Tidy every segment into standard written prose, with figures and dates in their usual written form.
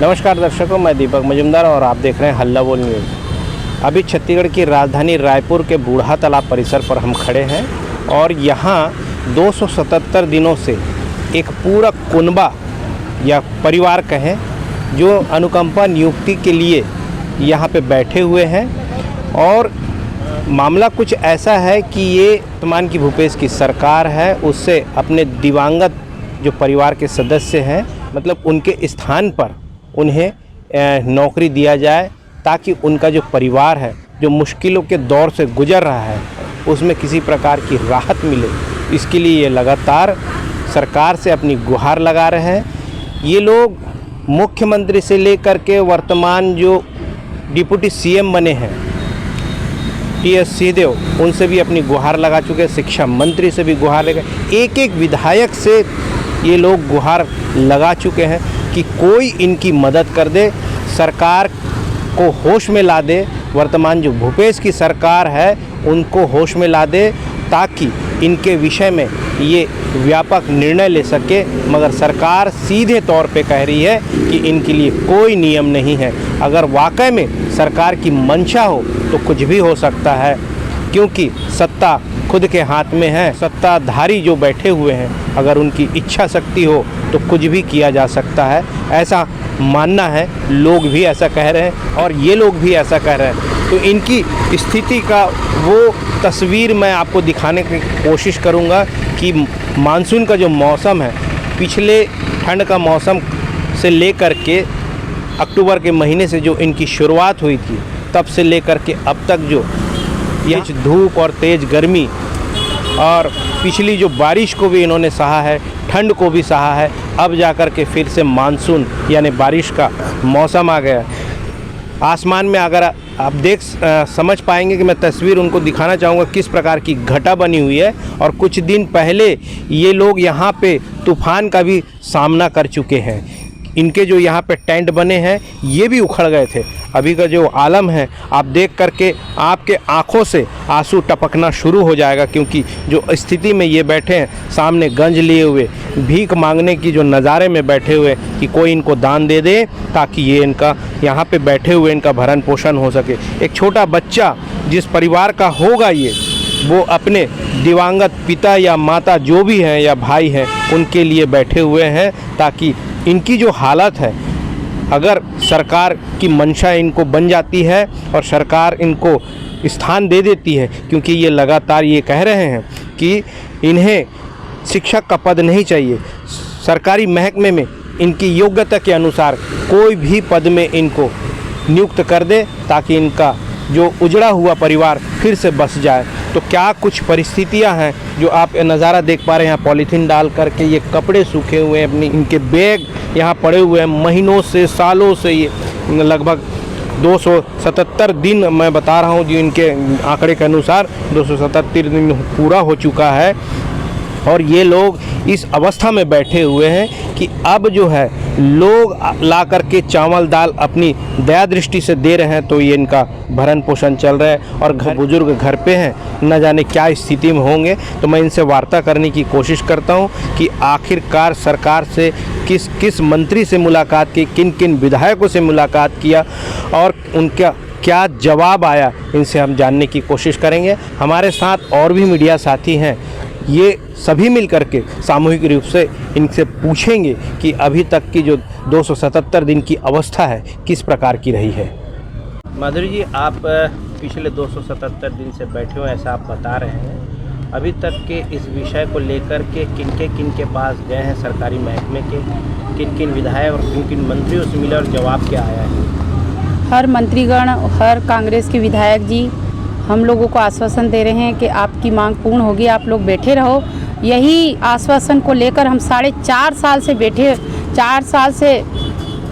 नमस्कार दर्शकों, मैं दीपक मजुमदार और आप देख रहे हैं हल्ला बोल न्यूज़। अभी छत्तीसगढ़ की राजधानी रायपुर के बूढ़ा तालाब परिसर पर हम खड़े हैं और यहाँ 277 दिनों से एक पूरा कुनबा या परिवार कहें जो अनुकंपा नियुक्ति के लिए यहाँ पे बैठे हुए हैं। और मामला कुछ ऐसा है कि ये वर्तमान की भूपेश की सरकार है, उससे अपने दिवंगत जो परिवार के सदस्य हैं मतलब उनके स्थान पर उन्हें नौकरी दिया जाए ताकि उनका जो परिवार है जो मुश्किलों के दौर से गुजर रहा है उसमें किसी प्रकार की राहत मिले। इसके लिए ये लगातार सरकार से अपनी गुहार लगा रहे हैं। ये लोग मुख्यमंत्री से लेकर के वर्तमान जो डिप्टी सीएम बने हैं टीएस सिंहदेव, उनसे भी अपनी गुहार लगा चुके हैं, शिक्षा मंत्री से भी गुहार लगा, एक एक विधायक से ये लोग गुहार लगा चुके हैं कि कोई इनकी मदद कर दे, सरकार को होश में ला दे। वर्तमान जो भूपेश की सरकार है उनको होश में ला दे ताकि इनके विषय में ये व्यापक निर्णय ले सके। मगर सरकार सीधे तौर पे कह रही है कि इनके लिए कोई नियम नहीं है। अगर वाकई में सरकार की मंशा हो तो कुछ भी हो सकता है, क्योंकि सत्ता खुद के हाथ में है। सत्ताधारी जो बैठे हुए हैं अगर उनकी इच्छा शक्ति हो तो कुछ भी किया जा सकता है, ऐसा मानना है। लोग भी ऐसा कह रहे हैं और ये लोग भी ऐसा कह रहे हैं। तो इनकी स्थिति का वो तस्वीर मैं आपको दिखाने की कोशिश करूँगा कि मानसून का जो मौसम है, पिछले ठंड का मौसम से लेकर के अक्टूबर के महीने से जो इनकी शुरुआत हुई थी तब से लेकर के अब तक जो तेज धूप और तेज़ गर्मी और पिछली जो बारिश को भी इन्होंने सहा है, ठंड को भी सहा है, अब जाकर के फिर से मानसून यानी बारिश का मौसम आ गया। आसमान में अगर आप समझ पाएंगे कि मैं तस्वीर उनको दिखाना चाहूँगा किस प्रकार की घटा बनी हुई है। और कुछ दिन पहले ये लोग यहाँ पे तूफान का भी सामना कर चुके हैं। इनके जो यहाँ पे टेंट बने हैं ये भी उखड़ गए थे। अभी का जो आलम है आप देख करके आपके आँखों से आंसू टपकना शुरू हो जाएगा, क्योंकि जो स्थिति में ये बैठे हैं सामने गंज लिए हुए, भीख मांगने की जो नज़ारे में बैठे हुए कि कोई इनको दान दे दे ताकि ये इनका यहाँ पे बैठे हुए इनका भरण पोषण हो सके। एक छोटा बच्चा जिस परिवार का होगा ये, वो अपने दिवंगत पिता या माता जो भी हैं या भाई हैं उनके लिए बैठे हुए हैं ताकि इनकी जो हालत है, अगर सरकार की मंशा इनको बन जाती है और सरकार इनको स्थान दे देती है, क्योंकि ये लगातार ये कह रहे हैं कि इन्हें शिक्षक का पद नहीं चाहिए, सरकारी महकमे में इनकी योग्यता के अनुसार कोई भी पद में इनको नियुक्त कर दे ताकि इनका जो उजड़ा हुआ परिवार फिर से बस जाए। तो क्या कुछ परिस्थितियां हैं जो आप नज़ारा देख पा रहे हैं। यहाँ पॉलीथीन डाल करके ये कपड़े सूखे हुए हैं, अपनी इनके बैग यहाँ पड़े हुए हैं, महीनों से सालों से ये लगभग 277 दिन मैं बता रहा हूँ जो इनके आंकड़े के अनुसार 277 दिन पूरा हो चुका है। और ये लोग इस अवस्था में बैठे हुए हैं कि अब जो है लोग ला करके चावल दाल अपनी दया दृष्टि से दे रहे हैं तो ये इनका भरण पोषण चल रहा है। और बुजुर्ग घर पे हैं, न जाने क्या स्थिति में होंगे। तो मैं इनसे वार्ता करने की कोशिश करता हूं कि आखिरकार सरकार से किस किस मंत्री से मुलाकात की, किन किन विधायकों से मुलाकात किया और उनका क्या जवाब आया, इनसे हम जानने की कोशिश करेंगे। हमारे साथ और भी मीडिया साथी हैं, ये सभी मिलकर के सामूहिक रूप से इनसे पूछेंगे कि अभी तक की जो 277 दिन की अवस्था है किस प्रकार की रही है। माधुरी जी, आप पिछले 277 दिन से बैठे हो ऐसा आप बता रहे हैं। अभी तक के इस विषय को लेकर के किन के पास गए हैं सरकारी महकमे के, किन विधायक और किन मंत्रियों से मिले और जवाब क्या आया है? हर मंत्रीगण, हर कांग्रेस के विधायक जी हम लोगों को आश्वासन दे रहे हैं कि आपकी मांग पूर्ण होगी, आप लोग बैठे रहो। यही आश्वासन को लेकर हम 4.5 साल से 4 साल से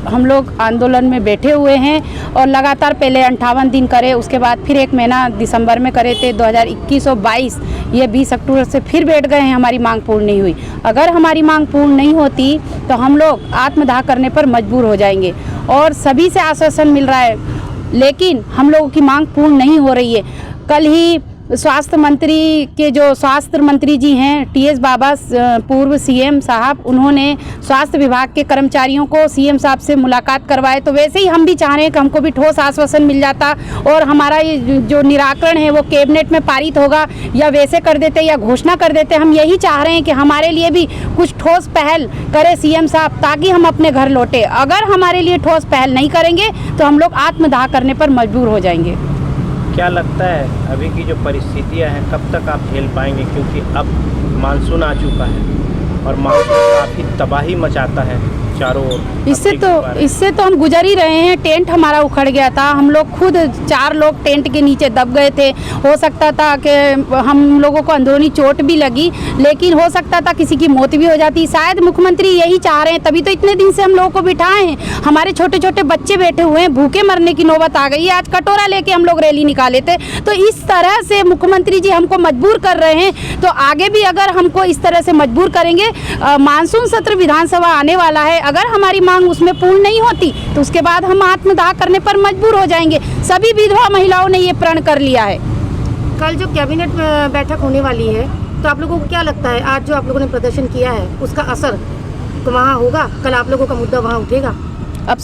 हम लोग आंदोलन में बैठे हुए हैं। और लगातार पहले 58 दिन करे, उसके बाद फिर 1 महीना दिसंबर में करे थे 2021 और 22, ये 20 अक्टूबर से फिर बैठ गए हैं। हमारी मांग पूर्ण नहीं हुई। अगर हमारी मांग पूर्ण नहीं होती तो हम लोग आत्मदाह करने पर मजबूर हो जाएंगे। और सभी से आश्वासन मिल रहा है लेकिन हम लोगों की मांग पूर्ण नहीं हो रही है। कल ही स्वास्थ्य मंत्री के जो स्वास्थ्य मंत्री जी हैं टीएस बाबा, पूर्व सीएम साहब, उन्होंने स्वास्थ्य विभाग के कर्मचारियों को सीएम साहब से मुलाकात करवाए, तो वैसे ही हम भी चाह रहे हैं कि हमको भी ठोस आश्वासन मिल जाता और हमारा ये जो निराकरण है वो कैबिनेट में पारित होगा या वैसे कर देते या घोषणा कर देते। हम यही चाह रहे हैं कि हमारे लिए भी कुछ ठोस पहल करे सीएम साहब, ताकि हम अपने घर लौटे। अगर हमारे लिए ठोस पहल नहीं करेंगे तो हम लोग आत्मदाह करने पर मजबूर हो जाएंगे। क्या लगता है अभी की जो परिस्थितियां हैं कब तक आप झेल पाएंगे, क्योंकि अब मानसून आ चुका है और मानसून काफ़ी तबाही मचाता है चारों ओर। इससे तो हम गुजर ही रहे हैं। टेंट हमारा उखड़ गया था, हम लोग खुद 4 लोग टेंट के नीचे दब गए थे। हो सकता था कि हम लोगों को अंदरूनी चोट भी लगी, लेकिन हो सकता था किसी की मौत भी हो जाती। शायद मुख्यमंत्री यही चाह रहे हैं, तभी तो इतने दिन से हम लोगों को बिठाए हैं। हमारे छोटे छोटे बच्चे बैठे हुए हैं, भूखे मरने की नौबत आ गई है। आज कटोरा लेके हम लोग रैली निकाले थे। तो इस तरह से मुख्यमंत्री जी हमको मजबूर कर रहे हैं, तो आगे भी अगर हमको इस तरह से मजबूर करेंगे, मानसून सत्र विधानसभा आने वाला है, अगर हमारी मांग उसमें पूर्ण नहीं होती तो उसके बाद हम आत्मदाह करने पर मजबूर हो जाएंगे। सभी विधवा महिलाओं ने ये प्रण कर लिया है। कल जो कैबिनेट बैठक होने वाली है, तो आप लोगों को क्या लगता है आज जो आप लोगों ने प्रदर्शन किया है उसका असर वहाँ होगा? कल आप लोगों का मुद्दा वहाँ उठेगा? अब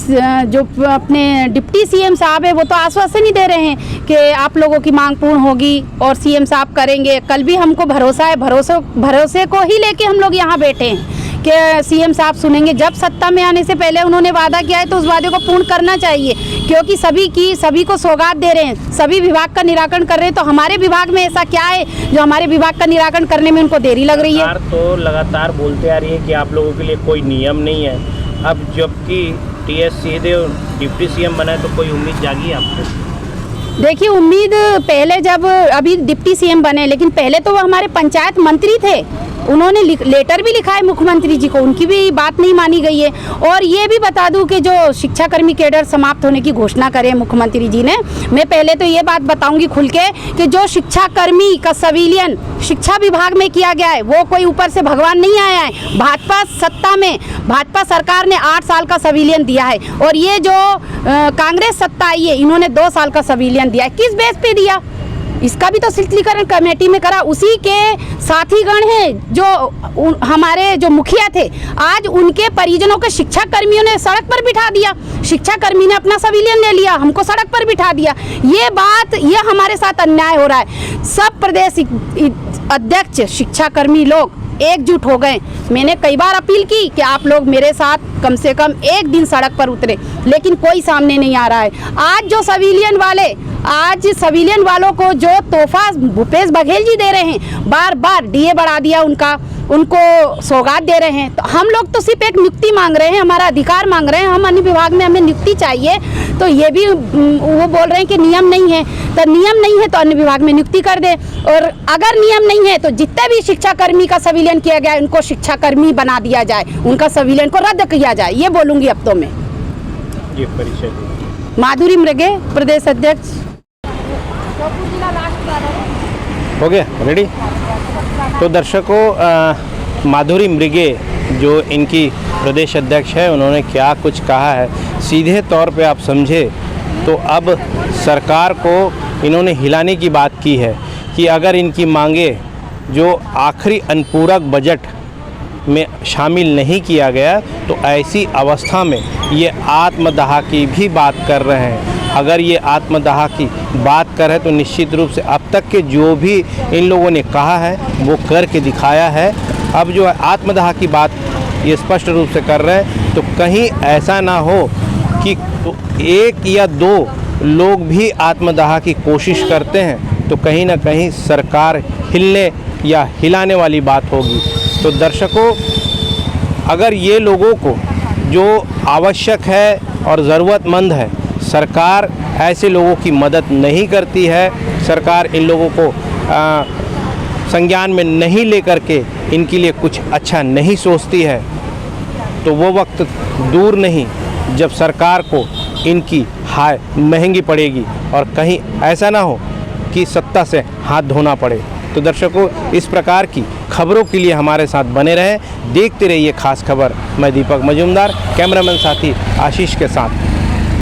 जो अपने डिप्टी सीएम साहब है वो तो आश्वासन ही दे रहे हैं कि आप लोगों की मांग पूर्ण होगी और सीएम साहब करेंगे। कल भी हमको भरोसा है, भरोसे को ही लेके हम लोग यहाँ बैठे हैं कि सीएम साहब सुनेंगे। जब सत्ता में आने से पहले उन्होंने वादा किया है तो उस वादे को पूर्ण करना चाहिए, क्योंकि सभी को सौगात दे रहे हैं, सभी विभाग का निराकरण कर रहे हैं। तो हमारे विभाग में ऐसा क्या है जो हमारे विभाग का निराकरण करने में उनको देरी लग रही है? तो लगातार बोलते आ रही है कि आप लोगों के लिए कोई नियम नहीं है। अब जबकि टीएस सीधे डिप्टी सीएम बना है तो कोई उम्मीद जागी आपको? देखिए, उम्मीद पहले जब अभी डिप्टी सीएम बने, लेकिन पहले तो वो हमारे पंचायत मंत्री थे। उन्होंने लेटर भी लिखा है मुख्यमंत्री जी को, उनकी भी बात नहीं मानी गई है। और ये भी बता दूं कि जो शिक्षाकर्मी कैडर समाप्त होने की घोषणा करे मुख्यमंत्री जी ने, मैं पहले तो ये बात बताऊंगी खुल के कि जो शिक्षाकर्मी का संविलियन शिक्षा विभाग में किया गया है वो कोई ऊपर से भगवान नहीं आया है। भाजपा सत्ता में, भाजपा सरकार ने 8 साल का संविलियन दिया है और ये जो कांग्रेस सत्ता आई है इन्होंने 2 साल का संविलियन दिया है। किस बेस पे दिया? इसका भी तो शीतलीकरण कमेटी में करा। उसी के साथीगण हैं जो हमारे जो मुखिया थे, आज उनके परिजनों के शिक्षा कर्मियों ने सड़क पर बिठा दिया। शिक्षा कर्मी ने अपना संविलियन ले लिया, हमको सड़क पर बिठा दिया। ये हमारे साथ अन्याय हो रहा है। सब प्रदेश अध्यक्ष शिक्षाकर्मी लोग एकजुट हो गए। मैंने कई बार अपील की कि आप लोग मेरे साथ कम से कम एक दिन सड़क पर उतरे, लेकिन कोई सामने नहीं आ रहा है। आज सिविलियन वालों को जो तोहफा भूपेश बघेल जी दे रहे हैं, बार बार डीए बढ़ा दिया उनको सौगात दे रहे हैं। तो हम लोग तो सिर्फ एक नियुक्ति मांग रहे हैं, हमारा अधिकार मांग रहे हैं। हम अन्य विभाग में हमें नियुक्ति चाहिए, तो ये भी वो बोल रहे हैं कि नियम नहीं है। तो नियम नहीं है तो अन्य विभाग में नियुक्ति कर दे, और अगर नियम नहीं है तो जितने भी शिक्षाकर्मी का संविलियन किया गया है उनको शिक्षाकर्मी बना दिया जाए, उनका संविलियन को रद्द किया जाए। ये बोलूँगी अब तो मैं। ये परिचय माधुरी मृगे, प्रदेश अध्यक्ष। हो गया रेडी? तो दर्शकों, माधुरी मृगे जो इनकी प्रदेश अध्यक्ष है, उन्होंने क्या कुछ कहा है सीधे तौर पे आप समझे तो अब सरकार को इन्होंने हिलाने की बात की है कि अगर इनकी मांगे जो आखिरी अनुपूरक बजट में शामिल नहीं किया गया तो ऐसी अवस्था में ये आत्मदाह की भी बात कर रहे हैं। अगर ये आत्मदाह की बात कर रहे तो निश्चित रूप से अब तक के जो भी इन लोगों ने कहा है वो करके दिखाया है। अब जो आत्मदाह की बात ये स्पष्ट रूप से कर रहे हैं, तो कहीं ऐसा ना हो कि तो 1 या 2 लोग भी आत्मदाह की कोशिश करते हैं तो कहीं ना कहीं सरकार हिलने या हिलाने वाली बात होगी। तो दर्शकों, अगर ये लोगों को जो आवश्यक है और ज़रूरतमंद है, सरकार ऐसे लोगों की मदद नहीं करती है, सरकार इन लोगों को संज्ञान में नहीं लेकर के इनके लिए कुछ अच्छा नहीं सोचती है, तो वो वक्त दूर नहीं जब सरकार को इनकी हाय महंगी पड़ेगी और कहीं ऐसा ना हो कि सत्ता से हाथ धोना पड़े। तो दर्शकों, इस प्रकार की खबरों के लिए हमारे साथ बने रहें, देखते रहिए खास खबर। मैं दीपक मजूमदार, कैमरामैन साथी आशीष के साथ।